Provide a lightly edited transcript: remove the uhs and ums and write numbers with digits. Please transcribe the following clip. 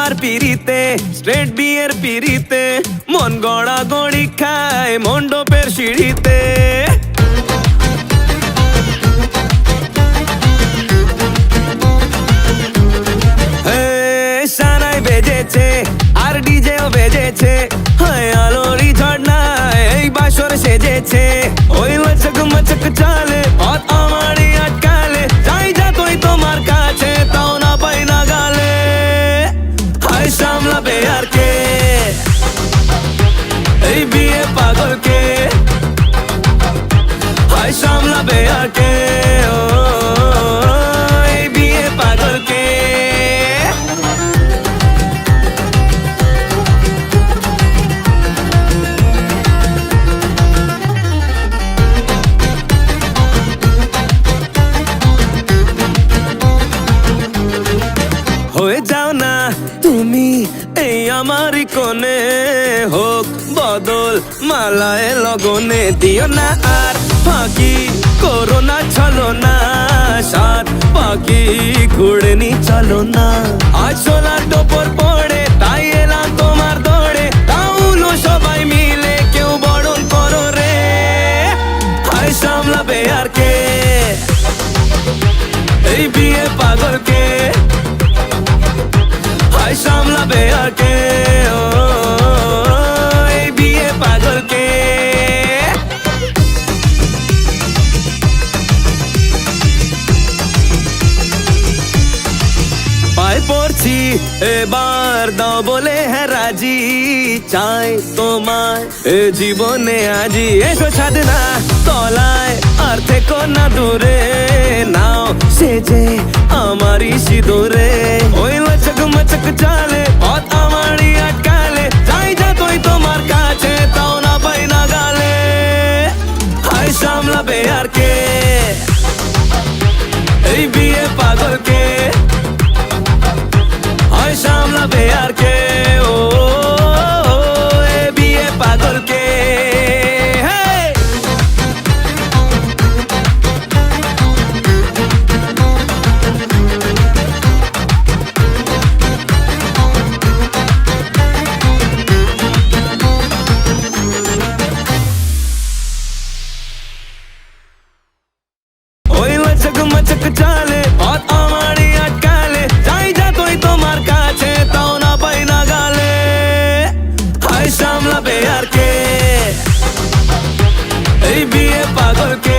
তোমার পিরিতে স্ট্রেট বিয়ের পিরিতে মন গড়া গড়ি খায় মণ্ডপের সিঁড়িতে সানাই বেজেছে আর ডিজেও বেজেছে হায় আলোরি ঝর্ণায় এই বাসর সেজেছে ওই লচক মচক চালে পথ আমারই আটকালে যাই যা তুই তোমার কাছে তাও না পাই না গালে হায় সামলাবে আর কে এই বিয়ে পাগলকে হায় সামলাবে আর কে এই বিয়ে পাগলকে হয়ে যাও না তুমি এই আমারই কোণে হোক বদল মালায় লগনে দিও না আর ফাঁকি করো না চলো না সাত পাখি ঘুড়নি চলো না আজ সোলার টোপর পড়ে তাই এলাম তোমার দৌড়ে তাউলো সবাই মিলে কেউ বরণ করো রে হায় সামলাবে আর কে এই বিয়ে পাগলকে হায় সামলাবে আর কে এই বিয়ে পাগলকে পায়ে পড়ছি এবার দাও বলে হ্যাঁ রাজি চাই তোমার এ জীবনে আজি এসো ছাদনা তলায় আর থেকো না দূরে নাও সেজে আমারই সিঁদুরে ওই লচক মচক চালে পথ আমারই আটকালে যাই যা তুই তোমার কাছে তাও না পাই না গালে হায় সামলাবে আর কে এই বিয়ে পাগলকে হায় সামলাবে আর কে ও এই বিয়ে পাগলকে মচক চালে পথ আমারই আটকালে যাই যা তুই তোমার কাছে তাও না পাই না গালে হায় সামলাবে আর কে এই বিয়ে পাগলকে